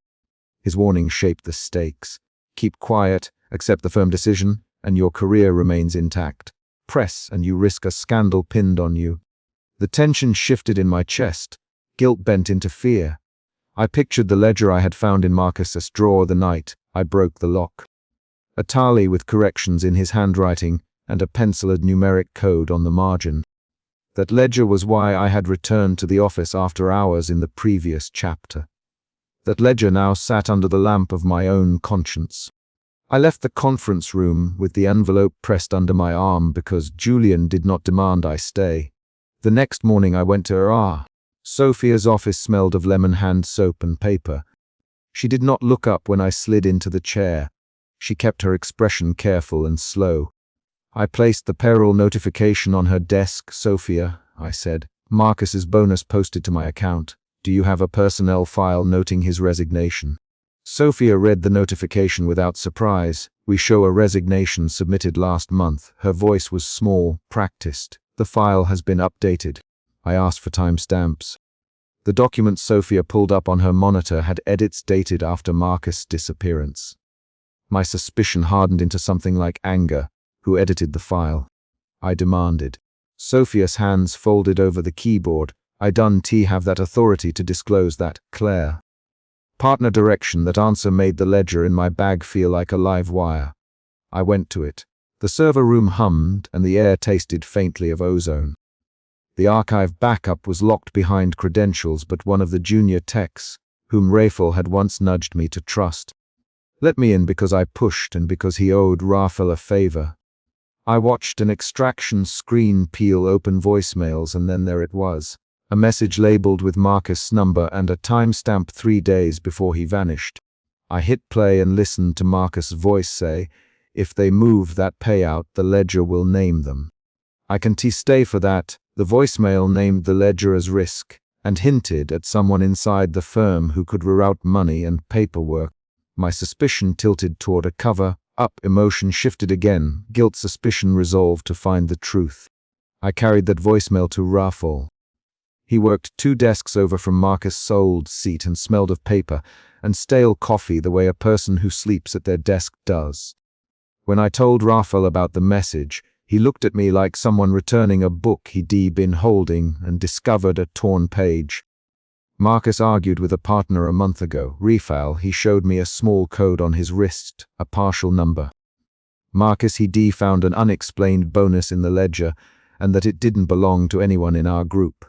His warning shaped the stakes. Keep quiet, accept the firm decision, and your career remains intact. Press, and you risk a scandal pinned on you. The tension shifted in my chest. Guilt bent into fear. I pictured the ledger I had found in Marcus's drawer the night I broke the lock. A tally with corrections in his handwriting and a penciled numeric code on the margin. That ledger was why I had returned to the office after hours in the previous chapter. That ledger now sat under the lamp of my own conscience. I left the conference room with the envelope pressed under my arm because Julian did not demand I stay. The next morning I went to her. Sophia's office smelled of lemon hand soap and paper. She did not look up when I slid into the chair. She kept her expression careful and slow. I placed the payroll notification on her desk. "Sophia," I said, "Marcus's bonus posted to my account. Do you have a personnel file noting his resignation?" Sophia read the notification without surprise. "We show a resignation submitted last month." Her voice was small, practiced. "The file has been updated." I asked for timestamps. The document Sophia pulled up on her monitor had edits dated after Marcus' disappearance. My suspicion hardened into something like anger. "Who edited the file?" I demanded. Sophia's hands folded over the keyboard. "I don't have that authority to disclose that, Claire." Partner direction. That answer made the ledger in my bag feel like a live wire. I went to it. The server room hummed and the air tasted faintly of ozone. The archive backup was locked behind credentials, but one of the junior techs, whom Rafael had once nudged me to trust, let me in because I pushed and because he owed Rafael a favor. I watched an extraction screen peel open voicemails, and then there it was. A message labeled with Marcus' number and a timestamp 3 days before he vanished. I hit play and listened to Marcus' voice say, "If they move that payout, the ledger will name them." I can stay for that. The voicemail named the ledger as risk and hinted at someone inside the firm who could reroute money and paperwork. My suspicion tilted toward a cover-up. Emotion shifted again. Guilt, suspicion resolved to find the truth. I carried that voicemail to Rafael. He worked 2 desks over from Marcus' old seat and smelled of paper and stale coffee the way a person who sleeps at their desk does. When I told Rafael about the message, he looked at me like someone returning a book he'd been holding and discovered a torn page. Marcus argued with a partner a month ago. Refal, he showed me a small code on his wrist, a partial number. Marcus, he found an unexplained bonus in the ledger, and that it didn't belong to anyone in our group.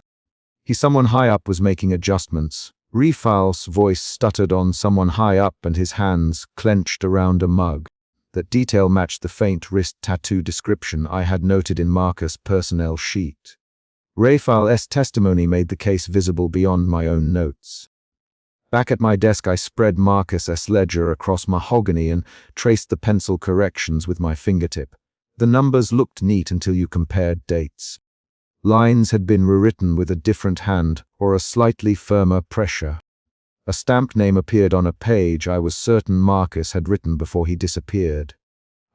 Someone high up was making adjustments. Refal's voice stuttered on someone high up and his hands clenched around a mug. That detail matched the faint wrist tattoo description I had noted in Marcus' personnel sheet. Refal's testimony made the case visible beyond my own notes. Back at my desk, I spread Marcus's ledger across mahogany and traced the pencil corrections with my fingertip. The numbers looked neat until you compared dates. Lines had been rewritten with a different hand or a slightly firmer pressure. A stamped name appeared on a page I was certain Marcus had written before he disappeared.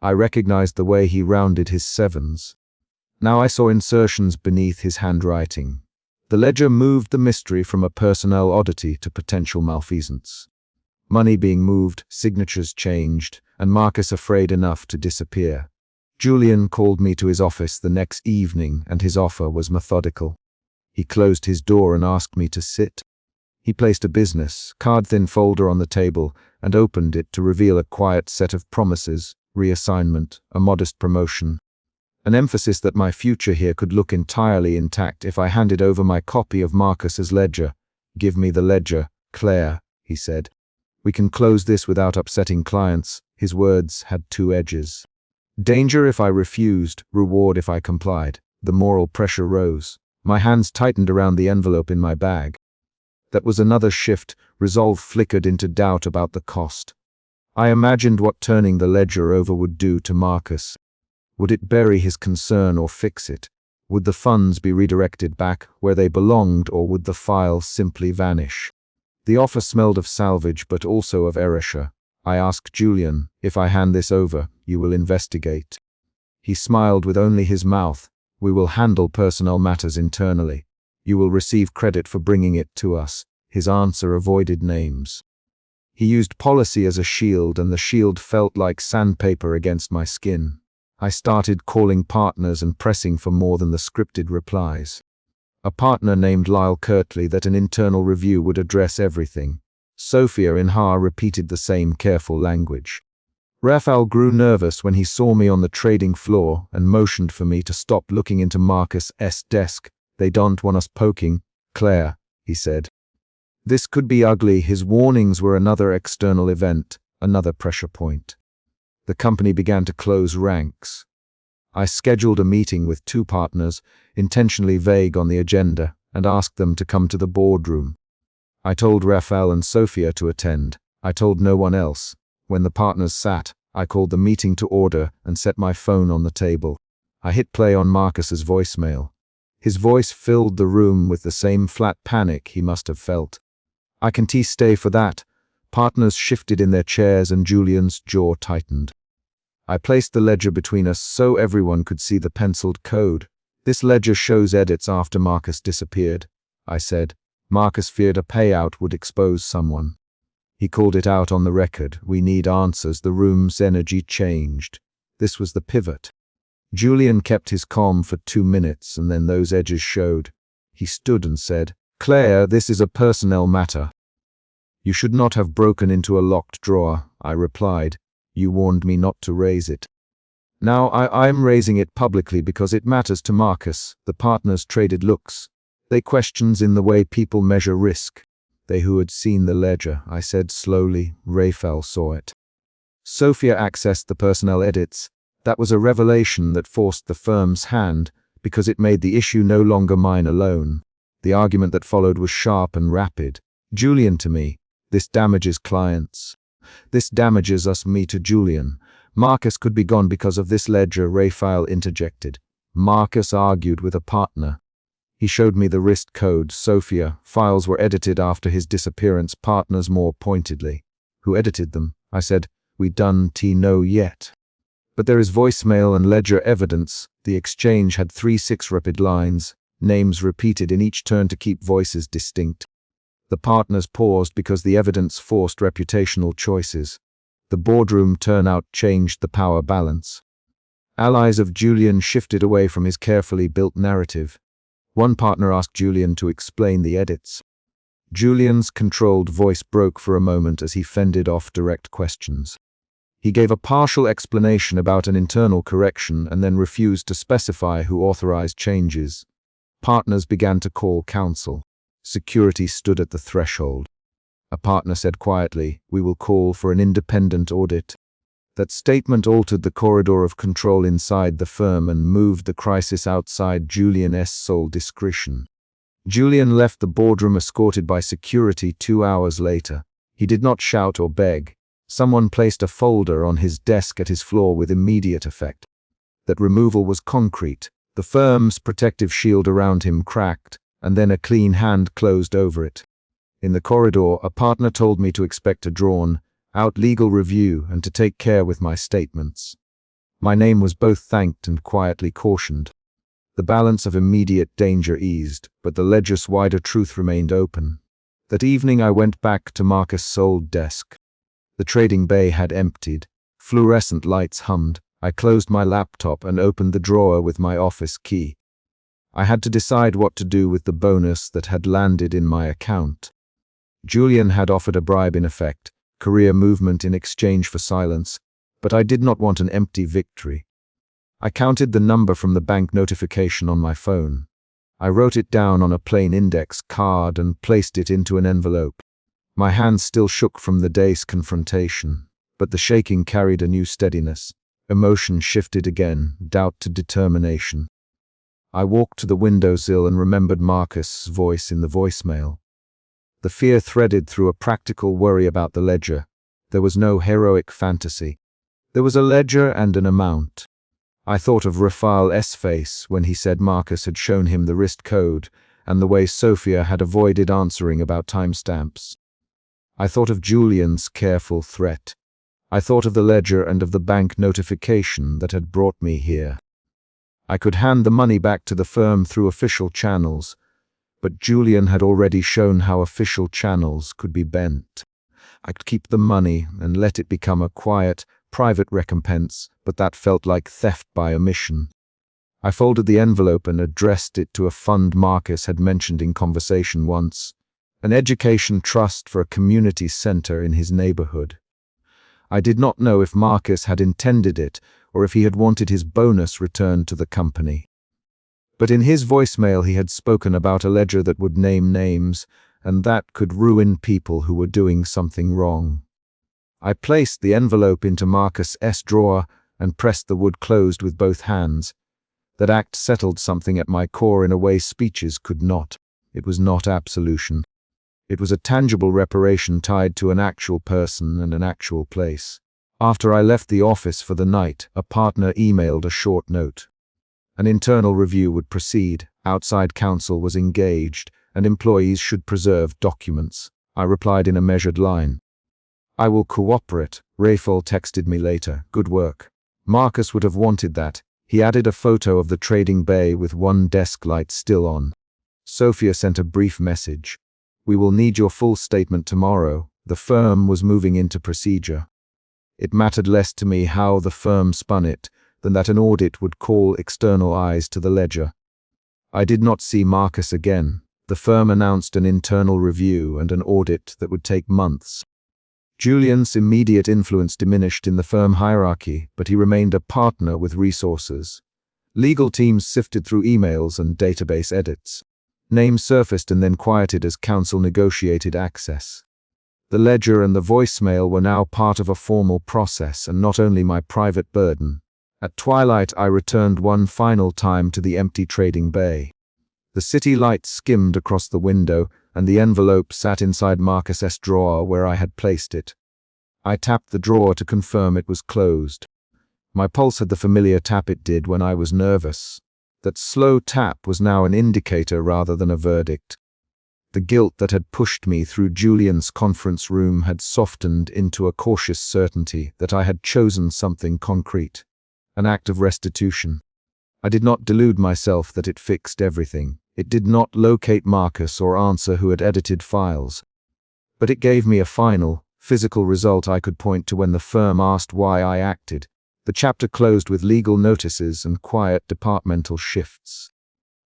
I recognized the way he rounded his sevens. Now I saw insertions beneath his handwriting. The ledger moved the mystery from a personnel oddity to potential malfeasance. Money being moved, signatures changed, and Marcus afraid enough to disappear. Julian called me to his office the next evening, and his offer was methodical. He closed his door and asked me to sit. He placed a business, card-thin folder on the table and opened it to reveal a quiet set of promises, reassignment, a modest promotion. An emphasis that my future here could look entirely intact if I handed over my copy of Marcus's ledger. "Give me the ledger, Claire," he said. "We can close this without upsetting clients." His words had two edges. Danger if I refused, reward if I complied. The moral pressure rose. My hands tightened around the envelope in my bag. That was another shift. Resolve flickered into doubt about the cost. I imagined what turning the ledger over would do to Marcus. Would it bury his concern or fix it? Would the funds be redirected back where they belonged, or would the file simply vanish? The offer smelled of salvage, but also of erasure. I asked Julian, "If I hand this over, you will investigate?" He smiled with only his mouth. "We will handle personnel matters internally. You will receive credit for bringing it to us." His answer avoided names. He used policy as a shield, and the shield felt like sandpaper against my skin. I started calling partners and pressing for more than the scripted replies. A partner named Lyle curtly that an internal review would address everything. Sophia in Har repeated the same careful language. Raphael grew nervous when he saw me on the trading floor and motioned for me to stop looking into Marcus's desk. "They don't want us poking, Claire," he said. This could be ugly. His warnings were another external event, another pressure point. The company began to close ranks. I scheduled a meeting with two partners, intentionally vague on the agenda, and asked them to come to the boardroom. I told Raphael and Sophia to attend. I told no one else. When the partners sat, I called the meeting to order and set my phone on the table. I hit play on Marcus's voicemail. His voice filled the room with the same flat panic he must have felt. "I can stay for that." Partners shifted in their chairs and Julian's jaw tightened. I placed the ledger between us so everyone could see the penciled code. "This ledger shows edits after Marcus disappeared," I said. Marcus feared a payout would expose someone. He called it out on the record. "We need answers." The room's energy changed. This was the pivot. Julian kept his calm for 2 minutes, and then those edges showed. He stood and said, "Claire, this is a personnel matter." "You should not have broken into a locked drawer," I replied. "You warned me not to raise it." "Now I'm raising it publicly because it matters to Marcus." The partners traded looks. They questions in the way people measure risk. "They who had seen the ledger," I said slowly. Raphael saw it. Sophia accessed the personnel edits. That was a revelation that forced the firm's hand, because it made the issue no longer mine alone. The argument that followed was sharp and rapid. "Julian to me. This damages clients. This damages us." Me to Julian. "Marcus could be gone because of this ledger," Raphael interjected. Marcus argued with a partner. He showed me the wrist code. "Sophia, files were edited after his disappearance." Partners more pointedly. "Who edited them?" I said. "We don't know yet. But there is voicemail and ledger evidence." The exchange had 3 rapid lines, names repeated in each turn to keep voices distinct. The partners paused because the evidence forced reputational choices. The boardroom turnout changed the power balance. Allies of Julian shifted away from his carefully built narrative. One partner asked Julian to explain the edits. Julian's controlled voice broke for a moment as he fended off direct questions. He gave a partial explanation about an internal correction and then refused to specify who authorized changes. Partners began to call counsel. Security stood at the threshold. A partner said quietly, "We will call for an independent audit." That statement altered the corridor of control inside the firm and moved the crisis outside Julian's sole discretion. Julian left the boardroom escorted by security 2 hours later. He did not shout or beg. Someone placed a folder on his desk at his floor with immediate effect. That removal was concrete. The firm's protective shield around him cracked, and then a clean hand closed over it. In the corridor, a partner told me to expect a drawn-out legal review and to take care with my statements. My name was both thanked and quietly cautioned. The balance of immediate danger eased, but the ledger's wider truth remained open. That evening I went back to Marcus' old desk. The trading bay had emptied. Fluorescent lights hummed. I closed my laptop and opened the drawer with my office key. I had to decide what to do with the bonus that had landed in my account. Julian had offered a bribe in effect, career movement in exchange for silence, but I did not want an empty victory. I counted the number from the bank notification on my phone. I wrote it down on a plain index card and placed it into an envelope. My hands still shook from the day's confrontation, but the shaking carried a new steadiness. Emotion shifted again, doubt to determination. I walked to the windowsill and remembered Marcus' voice in the voicemail. The fear threaded through a practical worry about the ledger. There was no heroic fantasy. There was a ledger and an amount. I thought of Raphael's face when he said Marcus had shown him the wrist code, and the way Sophia had avoided answering about timestamps. I thought of Julian's careful threat. I thought of the ledger and of the bank notification that had brought me here. I could hand the money back to the firm through official channels, but Julian had already shown how official channels could be bent. I could keep the money and let it become a quiet, private recompense, but that felt like theft by omission. I folded the envelope and addressed it to a fund Marcus had mentioned in conversation once. An education trust for a community center in his neighborhood. I did not know if Marcus had intended it or if he had wanted his bonus returned to the company. But in his voicemail he had spoken about a ledger that would name names, and that could ruin people who were doing something wrong. I placed the envelope into Marcus' drawer and pressed the wood closed with both hands. That act settled something at my core in a way speeches could not. It was not absolution. It was a tangible reparation tied to an actual person and an actual place. After I left the office for the night, a partner emailed a short note. An internal review would proceed, outside counsel was engaged, and employees should preserve documents. I replied in a measured line. "I will cooperate," Raphael texted me later. "Good work." Marcus would have wanted that. He added a photo of the trading bay with one desk light still on. Sophia sent a brief message. "We will need your full statement tomorrow." The firm was moving into procedure. It mattered less to me how the firm spun it than that an audit would call external eyes to the ledger. I did not see Marcus again. The firm announced an internal review and an audit that would take months. Julian's immediate influence diminished in the firm hierarchy, but he remained a partner with resources. Legal teams sifted through emails and database edits. Names surfaced and then quieted as counsel negotiated access. The ledger and the voicemail were now part of a formal process and not only my private burden. At twilight, I returned one final time to the empty trading bay. The city lights skimmed across the window, and the envelope sat inside Marcus's drawer where I had placed it. I tapped the drawer to confirm it was closed. My pulse had the familiar tap it did when I was nervous. That slow tap was now an indicator rather than a verdict. The guilt that had pushed me through Julian's conference room had softened into a cautious certainty that I had chosen something concrete, an act of restitution. I did not delude myself that it fixed everything. It did not locate Marcus or answer who had edited files. But it gave me a final, physical result I could point to when the firm asked why I acted. The chapter closed with legal notices and quiet departmental shifts.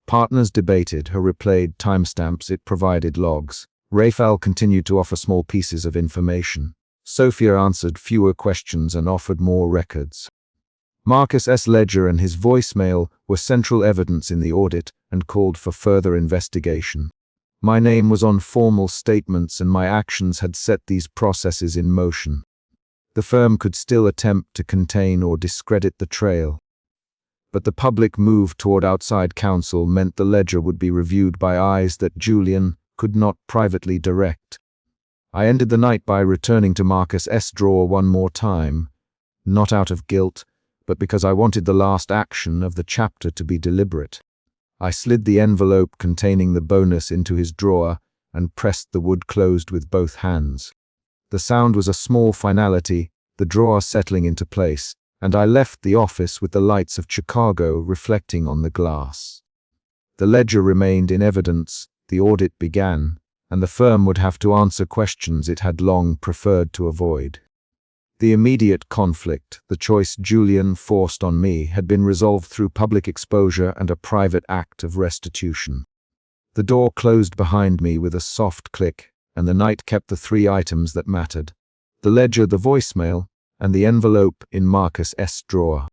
Partners debated, her replayed timestamps, it provided logs. Raphael continued to offer small pieces of information. Sophia answered fewer questions and offered more records. Marcus S. Ledger and his voicemail were central evidence in the audit and called for further investigation. My name was on formal statements and my actions had set these processes in motion. The firm could still attempt to contain or discredit the trail. But the public move toward outside counsel meant the ledger would be reviewed by eyes that Julian could not privately direct. I ended the night by returning to Marcus S. drawer one more time, not out of guilt, but because I wanted the last action of the chapter to be deliberate. I slid the envelope containing the bonus into his drawer and pressed the wood closed with both hands. The sound was a small finality, the drawer settling into place, and I left the office with the lights of Chicago reflecting on the glass. The ledger remained in evidence, the audit began, and the firm would have to answer questions it had long preferred to avoid. The immediate conflict, the choice Julian forced on me, had been resolved through public exposure and a private act of restitution. The door closed behind me with a soft click, and the night kept the three items that mattered: the ledger, the voicemail, and the envelope in Marcus S. drawer.